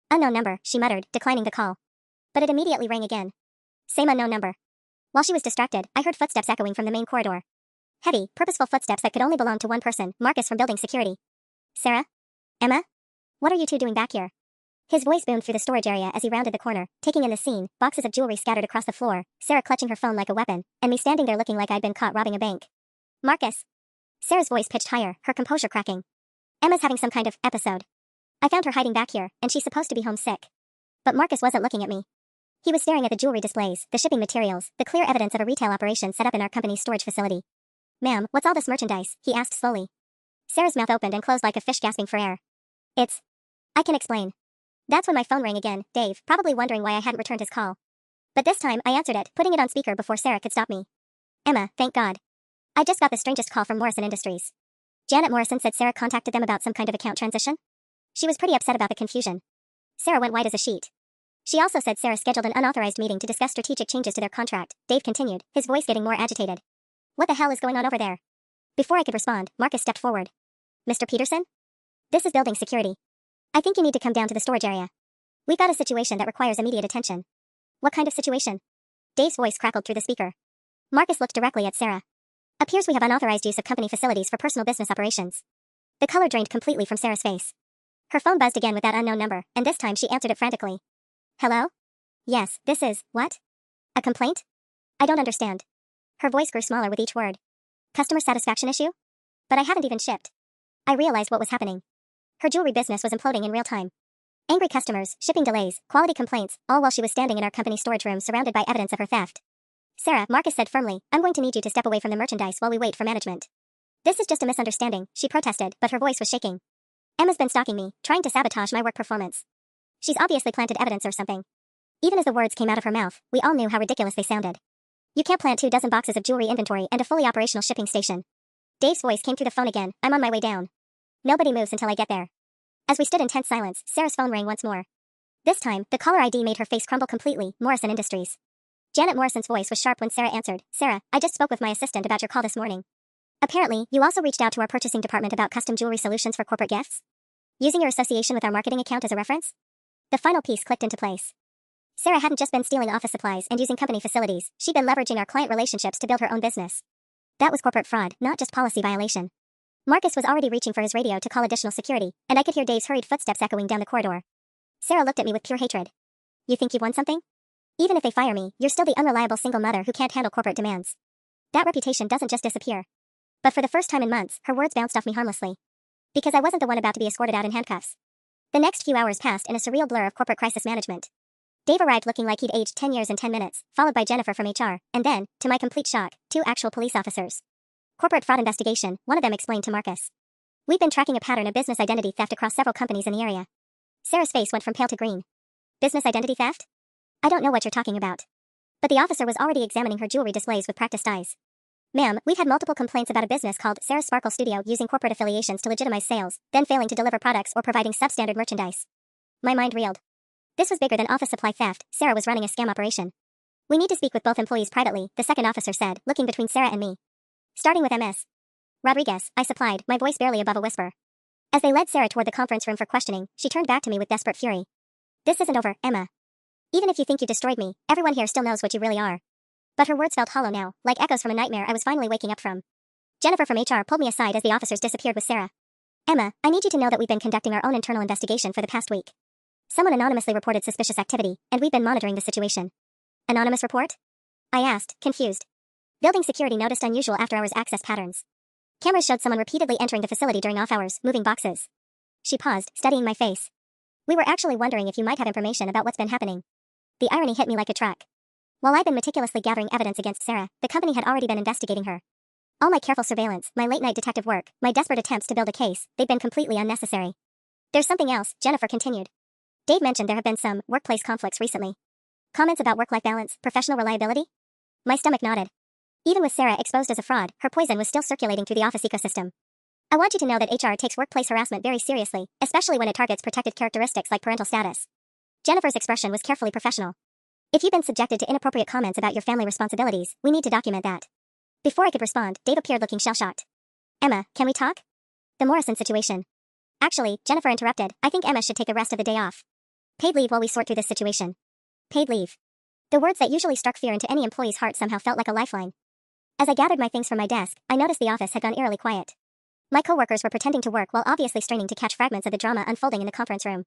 Unknown number, she muttered, declining the call. But it immediately rang again. Same unknown number. While she was distracted, I heard footsteps echoing from the main corridor. Heavy, purposeful footsteps that could only belong to one person, Marcus from building security. Sarah? Emma? What are you two doing back here? His voice boomed through the storage area as he rounded the corner, taking in the scene, boxes of jewelry scattered across the floor, Sarah clutching her phone like a weapon, and me standing there looking like I'd been caught robbing a bank. Marcus. Sarah's voice pitched higher, her composure cracking. Emma's having some kind of episode. I found her hiding back here, and she's supposed to be homesick. But Marcus wasn't looking at me. He was staring at the jewelry displays, the shipping materials, the clear evidence of a retail operation set up in our company's storage facility. Ma'am, what's all this merchandise? He asked slowly. Sarah's mouth opened and closed like a fish gasping for air. It's... I can explain. That's when my phone rang again, Dave, probably wondering why I hadn't returned his call. But this time, I answered it, putting it on speaker before Sarah could stop me. Emma, thank God. I just got the strangest call from Morrison Industries. Janet Morrison said Sarah contacted them about some kind of account transition. She was pretty upset about the confusion. Sarah went white as a sheet. She also said Sarah scheduled an unauthorized meeting to discuss strategic changes to their contract, Dave continued, his voice getting more agitated. What the hell is going on over there? Before I could respond, Marcus stepped forward. Mr. Peterson? This is building security. I think you need to come down to the storage area. We've got a situation that requires immediate attention. What kind of situation? Dave's voice crackled through the speaker. Marcus looked directly at Sarah. Appears we have unauthorized use of company facilities for personal business operations. The color drained completely from Sarah's face. Her phone buzzed again with that unknown number, and this time she answered it frantically. Hello? Yes, this is, what? A complaint? I don't understand. Her voice grew smaller with each word. Customer satisfaction issue? But I haven't even shipped. I realized what was happening. Her jewelry business was imploding in real time. Angry customers, shipping delays, quality complaints, all while she was standing in our company storage room surrounded by evidence of her theft. Sarah, Marcus said firmly, I'm going to need you to step away from the merchandise while we wait for management. This is just a misunderstanding, she protested, but her voice was shaking. Emma's been stalking me, trying to sabotage my work performance. She's obviously planted evidence or something. Even as the words came out of her mouth, we all knew how ridiculous they sounded. You can't plant 24 boxes of jewelry inventory and a fully operational shipping station. Dave's voice came through the phone again, I'm on my way down. Nobody moves until I get there. As we stood in tense silence, Sarah's phone rang once more. This time, the caller ID made her face crumble completely, Morrison Industries. Janet Morrison's voice was sharp when Sarah answered, Sarah, I just spoke with my assistant about your call this morning. Apparently, you also reached out to our purchasing department about custom jewelry solutions for corporate gifts? Using your association with our marketing account as a reference? The final piece clicked into place. Sarah hadn't just been stealing office supplies and using company facilities, she'd been leveraging our client relationships to build her own business. That was corporate fraud, not just policy violation. Marcus was already reaching for his radio to call additional security, and I could hear Dave's hurried footsteps echoing down the corridor. Sarah looked at me with pure hatred. You think you've won something? Even if they fire me, you're still the unreliable single mother who can't handle corporate demands. That reputation doesn't just disappear. But for the first time in months, her words bounced off me harmlessly. Because I wasn't the one about to be escorted out in handcuffs. The next few hours passed in a surreal blur of corporate crisis management. Dave arrived looking like he'd aged 10 years in 10 minutes, followed by Jennifer from HR, and then, to my complete shock, 2 actual police officers. Corporate fraud investigation, one of them explained to Marcus. We've been tracking a pattern of business identity theft across several companies in the area. Sarah's face went from pale to green. Business identity theft? I don't know what you're talking about. But the officer was already examining her jewelry displays with practiced eyes. Ma'am, we've had multiple complaints about a business called Sarah's Sparkle Studio using corporate affiliations to legitimize sales, then failing to deliver products or providing substandard merchandise. My mind reeled. This was bigger than office supply theft. Sarah was running a scam operation. We need to speak with both employees privately, the second officer said, looking between Sarah and me. Starting with Ms. Rodriguez, I supplied, my voice barely above a whisper. As they led Sarah toward the conference room for questioning, she turned back to me with desperate fury. This isn't over, Emma. Even if you think you destroyed me, everyone here still knows what you really are. But her words felt hollow now, like echoes from a nightmare I was finally waking up from. Jennifer from HR pulled me aside as the officers disappeared with Sarah. Emma, I need you to know that we've been conducting our own internal investigation for the past week. Someone anonymously reported suspicious activity, and we've been monitoring the situation. Anonymous report? I asked, confused. Building security noticed unusual after-hours access patterns. Cameras showed someone repeatedly entering the facility during off-hours, moving boxes. She paused, studying my face. We were actually wondering if you might have information about what's been happening. The irony hit me like a truck. While I'd been meticulously gathering evidence against Sarah, the company had already been investigating her. All my careful surveillance, my late-night detective work, my desperate attempts to build a case, they'd been completely unnecessary. There's something else, Jennifer continued. Dave mentioned there have been some workplace conflicts recently. Comments about work-life balance, professional reliability? My stomach nodded. Even with Sarah exposed as a fraud, her poison was still circulating through the office ecosystem. I want you to know that HR takes workplace harassment very seriously, especially when it targets protected characteristics like parental status. Jennifer's expression was carefully professional. If you've been subjected to inappropriate comments about your family responsibilities, we need to document that. Before I could respond, Dave appeared looking shell-shocked. Emma, can we talk? The Morrison situation. Actually, Jennifer interrupted, I think Emma should take the rest of the day off. Paid leave while we sort through this situation. Paid leave. The words that usually struck fear into any employee's heart somehow felt like a lifeline. As I gathered my things from my desk, I noticed the office had gone eerily quiet. My coworkers were pretending to work while obviously straining to catch fragments of the drama unfolding in the conference room.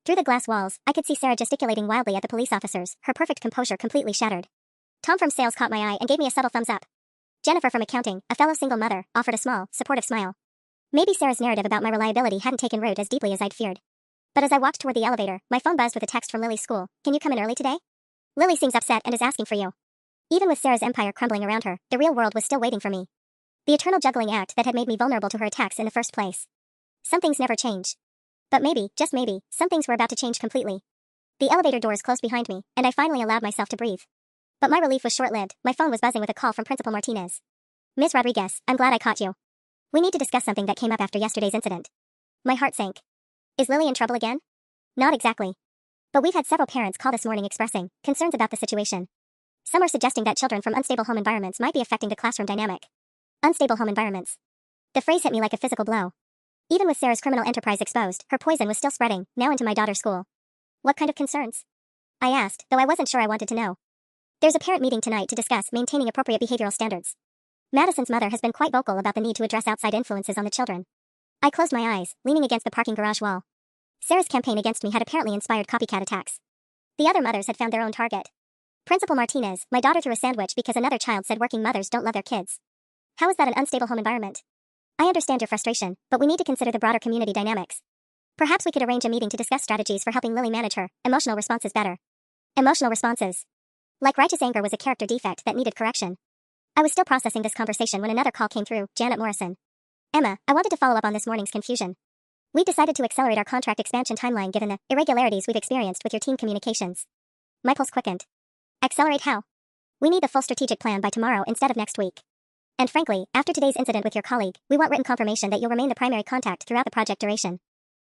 Through the glass walls, I could see Sarah gesticulating wildly at the police officers, her perfect composure completely shattered. Tom from sales caught my eye and gave me a subtle thumbs up. Jennifer from accounting, a fellow single mother, offered a small, supportive smile. Maybe Sarah's narrative about my reliability hadn't taken root as deeply as I'd feared. But as I walked toward the elevator, my phone buzzed with a text from Lily's school. Can you come in early today? Lily seems upset and is asking for you. Even with Sarah's empire crumbling around her, the real world was still waiting for me. The eternal juggling act that had made me vulnerable to her attacks in the first place. Some things never change. But maybe, just maybe, some things were about to change completely. The elevator doors closed behind me, and I finally allowed myself to breathe. But my relief was short-lived. My phone was buzzing with a call from Principal Martinez. Ms. Rodriguez, I'm glad I caught you. We need to discuss something that came up after yesterday's incident. My heart sank. Is Lily in trouble again? Not exactly. But we've had several parents call this morning expressing concerns about the situation. Some are suggesting that children from unstable home environments might be affecting the classroom dynamic. Unstable home environments. The phrase hit me like a physical blow. Even with Sarah's criminal enterprise exposed, her poison was still spreading, now into my daughter's school. What kind of concerns? I asked, though I wasn't sure I wanted to know. There's a parent meeting tonight to discuss maintaining appropriate behavioral standards. Madison's mother has been quite vocal about the need to address outside influences on the children. I closed my eyes, leaning against the parking garage wall. Sarah's campaign against me had apparently inspired copycat attacks. The other mothers had found their own target. Principal Martinez, my daughter threw a sandwich because another child said working mothers don't love their kids. How is that an unstable home environment? I understand your frustration, but we need to consider the broader community dynamics. Perhaps we could arrange a meeting to discuss strategies for helping Lily manage her emotional responses better. Emotional responses. Like righteous anger was a character defect that needed correction. I was still processing this conversation when another call came through, Janet Morrison. Emma, I wanted to follow up on this morning's confusion. We decided to accelerate our contract expansion timeline given the irregularities we've experienced with your team communications. My pulse quickened. Accelerate how? We need the full strategic plan by tomorrow instead of next week. And frankly, after today's incident with your colleague, we want written confirmation that you'll remain the primary contact throughout the project duration.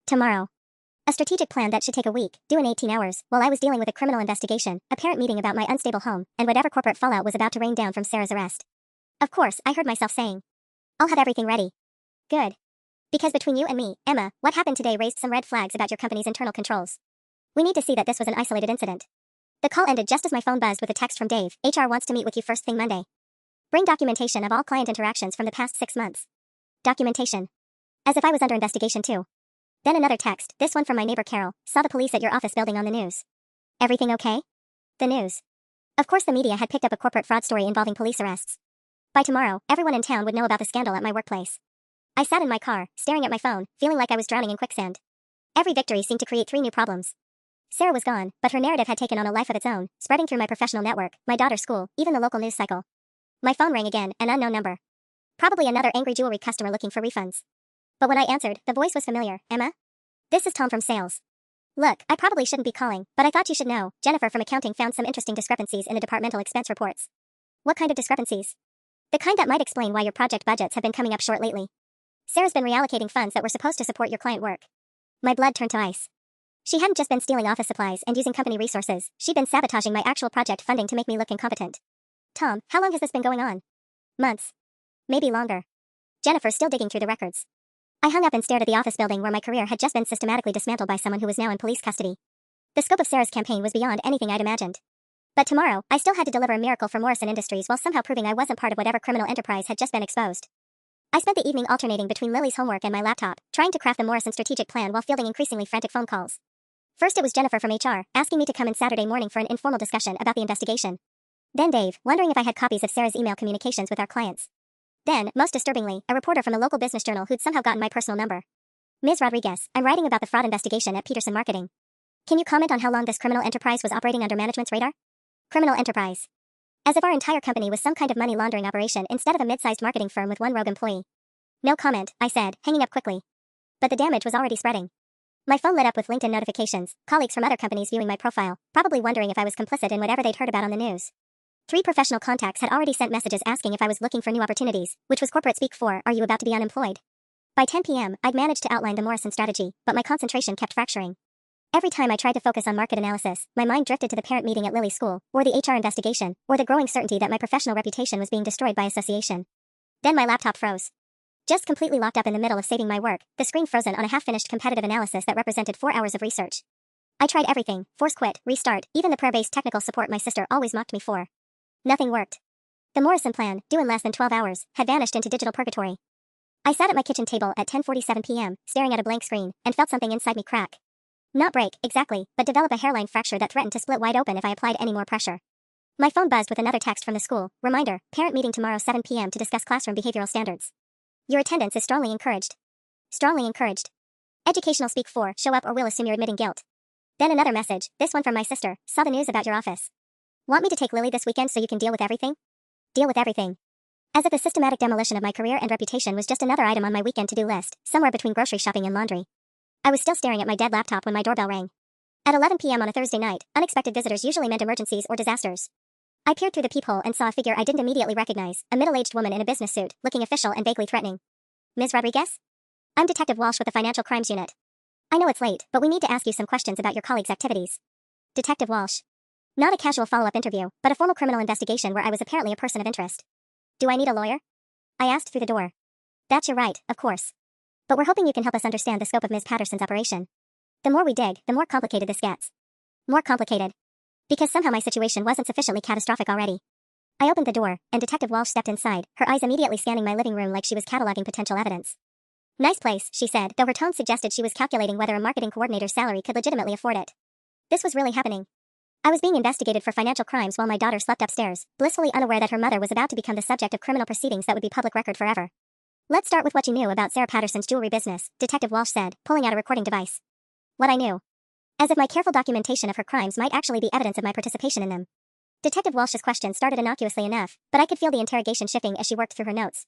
Tomorrow. A strategic plan that should take a week, due in 18 hours, while I was dealing with a criminal investigation, a parent meeting about my unstable home, and whatever corporate fallout was about to rain down from Sarah's arrest. Of course, I heard myself saying, I'll have everything ready. Good. Because between you and me, Emma, what happened today raised some red flags about your company's internal controls. We need to see that this was an isolated incident. The call ended just as my phone buzzed with a text from Dave. HR wants to meet with you first thing Monday. Bring documentation of all client interactions from the past 6 months. Documentation. As if I was under investigation too. Then another text, this one from my neighbor Carol, saw the police at your office building on the news. Everything okay? The news. Of course the media had picked up a corporate fraud story involving police arrests. By tomorrow, everyone in town would know about the scandal at my workplace. I sat in my car, staring at my phone, feeling like I was drowning in quicksand. Every victory seemed to create 3 new problems. Sarah was gone, but her narrative had taken on a life of its own, spreading through my professional network, my daughter's school, even the local news cycle. My phone rang again, an unknown number. Probably another angry jewelry customer looking for refunds. But when I answered, the voice was familiar. Emma? This is Tom from sales. Look, I probably shouldn't be calling, but I thought you should know. Jennifer from accounting found some interesting discrepancies in the departmental expense reports. What kind of discrepancies? The kind that might explain why your project budgets have been coming up short lately. Sarah's been reallocating funds that were supposed to support your client work. My blood turned to ice. She hadn't just been stealing office supplies and using company resources, she'd been sabotaging my actual project funding to make me look incompetent. Tom, how long has this been going on? Months. Maybe longer. Jennifer's still digging through the records. I hung up and stared at the office building where my career had just been systematically dismantled by someone who was now in police custody. The scope of Sarah's campaign was beyond anything I'd imagined. But tomorrow, I still had to deliver a miracle for Morrison Industries while somehow proving I wasn't part of whatever criminal enterprise had just been exposed. I spent the evening alternating between Lily's homework and my laptop, trying to craft the Morrison strategic plan while fielding increasingly frantic phone calls. First it was Jennifer from HR, asking me to come in Saturday morning for an informal discussion about the investigation. Then Dave, wondering if I had copies of Sarah's email communications with our clients. Then, most disturbingly, a reporter from a local business journal who'd somehow gotten my personal number. Ms. Rodriguez, I'm writing about the fraud investigation at Peterson Marketing. Can you comment on how long this criminal enterprise was operating under management's radar? Criminal enterprise. As if our entire company was some kind of money laundering operation instead of a mid-sized marketing firm with one rogue employee. No comment, I said, hanging up quickly. But the damage was already spreading. My phone lit up with LinkedIn notifications, colleagues from other companies viewing my profile, probably wondering if I was complicit in whatever they'd heard about on the news. 3 professional contacts had already sent messages asking if I was looking for new opportunities, which was corporate speak for, "Are you about to be unemployed?" By 10 p.m., I'd managed to outline the Morrison strategy, but my concentration kept fracturing. Every time I tried to focus on market analysis, my mind drifted to the parent meeting at Lily's school, or the HR investigation, or the growing certainty that my professional reputation was being destroyed by association. Then my laptop froze. Just completely locked up in the middle of saving my work, the screen frozen on a half-finished competitive analysis that represented 4 hours of research. I tried everything, force quit, restart, even the prayer-based technical support my sister always mocked me for. Nothing worked. The Morrison plan, due in less than 12 hours, had vanished into digital purgatory. I sat at my kitchen table at 10:47 p.m., staring at a blank screen, and felt something inside me crack. Not break, exactly, but develop a hairline fracture that threatened to split wide open if I applied any more pressure. My phone buzzed with another text from the school. Reminder, parent meeting tomorrow 7 p.m. to discuss classroom behavioral standards. Your attendance is strongly encouraged. Strongly encouraged. Educational speak for, show up or we'll assume you're admitting guilt. Then another message, this one from my sister, saw the news about your office. Want me to take Lily this weekend so you can deal with everything? Deal with everything. As if the systematic demolition of my career and reputation was just another item on my weekend to-do list, somewhere between grocery shopping and laundry. I was still staring at my dead laptop when my doorbell rang. At 11 p.m. on a Thursday night, unexpected visitors usually meant emergencies or disasters. I peered through the peephole and saw a figure I didn't immediately recognize, a middle-aged woman in a business suit, looking official and vaguely threatening. Ms. Rodriguez? I'm Detective Walsh with the Financial Crimes Unit. I know it's late, but we need to ask you some questions about your colleagues' activities. Detective Walsh. Not a casual follow-up interview, but a formal criminal investigation where I was apparently a person of interest. Do I need a lawyer? I asked through the door. That's your right, of course. But we're hoping you can help us understand the scope of Ms. Patterson's operation. The more we dig, the more complicated this gets. More complicated. Because somehow my situation wasn't sufficiently catastrophic already. I opened the door, and Detective Walsh stepped inside, her eyes immediately scanning my living room like she was cataloging potential evidence. Nice place, she said, though her tone suggested she was calculating whether a marketing coordinator's salary could legitimately afford it. This was really happening. I was being investigated for financial crimes while my daughter slept upstairs, blissfully unaware that her mother was about to become the subject of criminal proceedings that would be public record forever. Let's start with what you knew about Sarah Patterson's jewelry business, Detective Walsh said, pulling out a recording device. What I knew. As if my careful documentation of her crimes might actually be evidence of my participation in them. Detective Walsh's question started innocuously enough, but I could feel the interrogation shifting as she worked through her notes.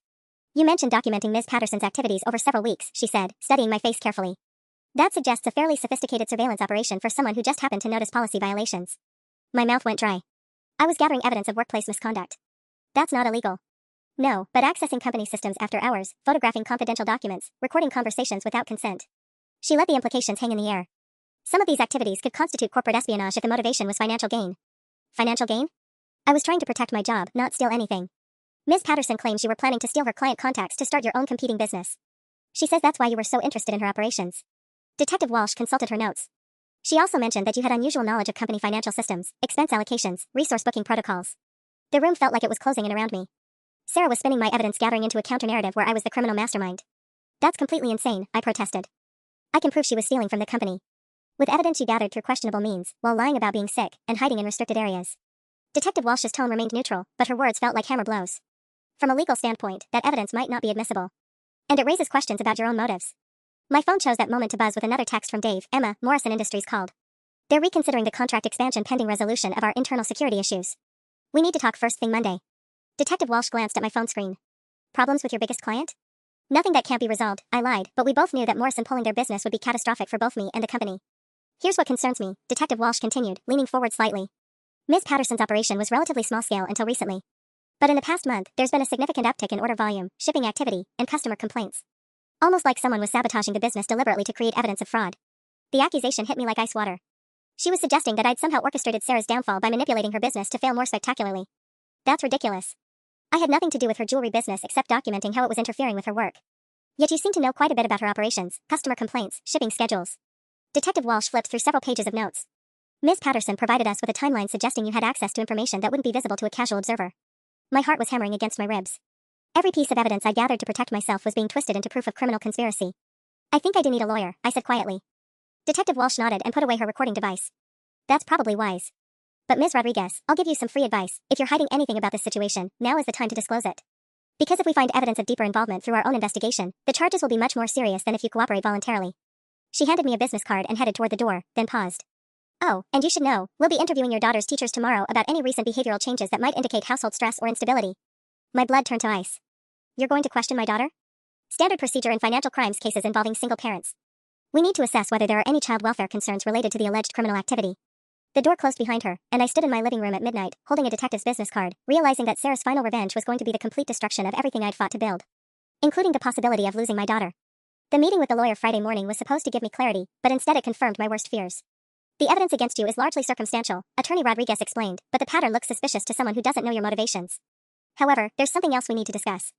You mentioned documenting Ms. Patterson's activities over several weeks, she said, studying my face carefully. That suggests a fairly sophisticated surveillance operation for someone who just happened to notice policy violations. My mouth went dry. I was gathering evidence of workplace misconduct. That's not illegal. No, but accessing company systems after hours, photographing confidential documents, recording conversations without consent. She let the implications hang in the air. Some of these activities could constitute corporate espionage if the motivation was financial gain. Financial gain? I was trying to protect my job, not steal anything. Ms. Patterson claims you were planning to steal her client contacts to start your own competing business. She says that's why you were so interested in her operations. Detective Walsh consulted her notes. She also mentioned that you had unusual knowledge of company financial systems, expense allocations, resource booking protocols. The room felt like it was closing in around me. Sarah was spinning my evidence gathering into a counter-narrative where I was the criminal mastermind. That's completely insane, I protested. I can prove she was stealing from the company. With evidence you gathered through questionable means, while lying about being sick, and hiding in restricted areas. Detective Walsh's tone remained neutral, but her words felt like hammer blows. From a legal standpoint, that evidence might not be admissible. And it raises questions about your own motives. My phone chose that moment to buzz with another text from Dave. Emma, Morrison Industries called. They're reconsidering the contract expansion pending resolution of our internal security issues. We need to talk first thing Monday. Detective Walsh glanced at my phone screen. Problems with your biggest client? Nothing that can't be resolved, I lied, but we both knew that Morrison pulling their business would be catastrophic for both me and the company. Here's what concerns me, Detective Walsh continued, leaning forward slightly. Ms. Patterson's operation was relatively small scale until recently. But in the past month, there's been a significant uptick in order volume, shipping activity, and customer complaints. Almost like someone was sabotaging the business deliberately to create evidence of fraud. The accusation hit me like ice water. She was suggesting that I'd somehow orchestrated Sarah's downfall by manipulating her business to fail more spectacularly. That's ridiculous. I had nothing to do with her jewelry business except documenting how it was interfering with her work. Yet you seem to know quite a bit about her operations, customer complaints, shipping schedules. Detective Walsh flipped through several pages of notes. Ms. Patterson provided us with a timeline suggesting you had access to information that wouldn't be visible to a casual observer. My heart was hammering against my ribs. Every piece of evidence I gathered to protect myself was being twisted into proof of criminal conspiracy. I think I do need a lawyer, I said quietly. Detective Walsh nodded and put away her recording device. That's probably wise. But Ms. Rodriguez, I'll give you some free advice. If you're hiding anything about this situation, now is the time to disclose it. Because if we find evidence of deeper involvement through our own investigation, the charges will be much more serious than if you cooperate voluntarily. She handed me a business card and headed toward the door, then paused. Oh, and you should know, we'll be interviewing your daughter's teachers tomorrow about any recent behavioral changes that might indicate household stress or instability. My blood turned to ice. You're going to question my daughter? Standard procedure in financial crimes cases involving single parents. We need to assess whether there are any child welfare concerns related to the alleged criminal activity. The door closed behind her, and I stood in my living room at midnight, holding a detective's business card, realizing that Sarah's final revenge was going to be the complete destruction of everything I'd fought to build, including the possibility of losing my daughter. The meeting with the lawyer Friday morning was supposed to give me clarity, but instead it confirmed my worst fears. The evidence against you is largely circumstantial, Attorney Rodriguez explained, but the pattern looks suspicious to someone who doesn't know your motivations. However, there's something else we need to discuss.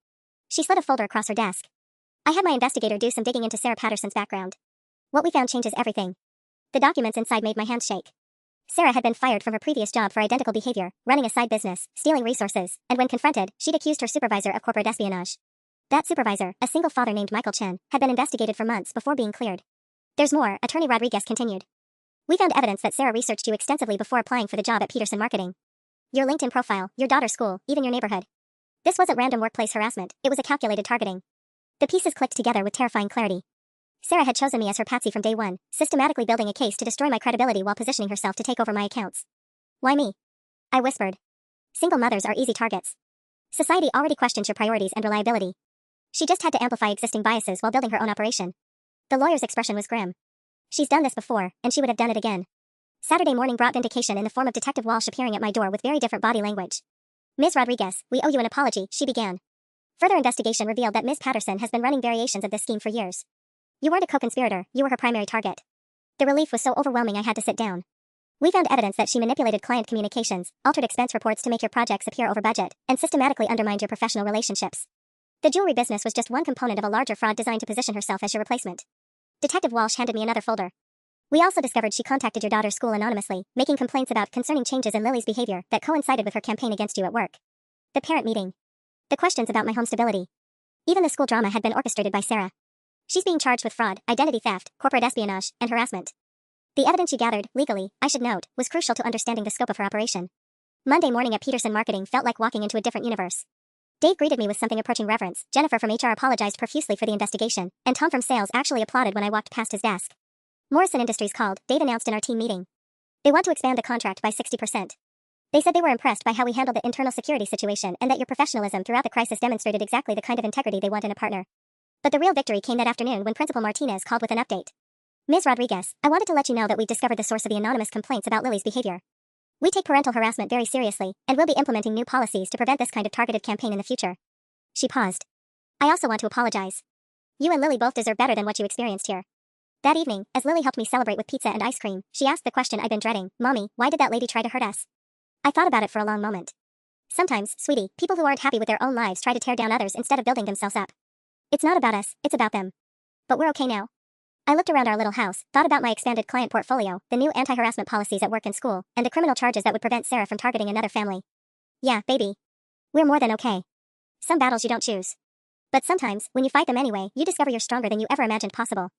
She slid a folder across her desk. I had my investigator do some digging into Sarah Patterson's background. What we found changes everything. The documents inside made my hands shake. Sarah had been fired from her previous job for identical behavior, running a side business, stealing resources, and when confronted, she'd accused her supervisor of corporate espionage. That supervisor, a single father named Michael Chen, had been investigated for months before being cleared. There's more, Attorney Rodriguez continued. We found evidence that Sarah researched you extensively before applying for the job at Peterson Marketing. Your LinkedIn profile, your daughter's school, even your neighborhood. This wasn't random workplace harassment, it was a calculated targeting. The pieces clicked together with terrifying clarity. Sarah had chosen me as her patsy from day one, systematically building a case to destroy my credibility while positioning herself to take over my accounts. Why me? I whispered. Single mothers are easy targets. Society already questions your priorities and reliability. She just had to amplify existing biases while building her own operation. The lawyer's expression was grim. She's done this before, and she would have done it again. Saturday morning brought vindication in the form of Detective Walsh appearing at my door with very different body language. Ms. Rodriguez, we owe you an apology, she began. Further investigation revealed that Ms. Patterson has been running variations of this scheme for years. You weren't a co-conspirator, you were her primary target. The relief was so overwhelming I had to sit down. We found evidence that she manipulated client communications, altered expense reports to make your projects appear over budget, and systematically undermined your professional relationships. The jewelry business was just one component of a larger fraud designed to position herself as your replacement. Detective Walsh handed me another folder. We also discovered she contacted your daughter's school anonymously, making complaints about concerning changes in Lily's behavior that coincided with her campaign against you at work. The parent meeting. The questions about my home stability. Even the school drama had been orchestrated by Sarah. She's being charged with fraud, identity theft, corporate espionage, and harassment. The evidence you gathered, legally, I should note, was crucial to understanding the scope of her operation. Monday morning at Peterson Marketing felt like walking into a different universe. Dave greeted me with something approaching reverence, Jennifer from HR apologized profusely for the investigation, and Tom from sales actually applauded when I walked past his desk. Morrison Industries called, Dave announced in our team meeting. They want to expand the contract by 60%. They said they were impressed by how we handled the internal security situation and that your professionalism throughout the crisis demonstrated exactly the kind of integrity they want in a partner. But the real victory came that afternoon when Principal Martinez called with an update. Ms. Rodriguez, I wanted to let you know that we discovered the source of the anonymous complaints about Lily's behavior. We take parental harassment very seriously, and we'll be implementing new policies to prevent this kind of targeted campaign in the future. She paused. I also want to apologize. You and Lily both deserve better than what you experienced here. That evening, as Lily helped me celebrate with pizza and ice cream, she asked the question I'd been dreading, Mommy, why did that lady try to hurt us? I thought about it for a long moment. Sometimes, sweetie, people who aren't happy with their own lives try to tear down others instead of building themselves up. It's not about us, it's about them. But we're okay now. I looked around our little house, thought about my expanded client portfolio, the new anti-harassment policies at work and school, and the criminal charges that would prevent Sarah from targeting another family. Yeah, baby. We're more than okay. Some battles you don't choose. But sometimes, when you fight them anyway, you discover you're stronger than you ever imagined possible.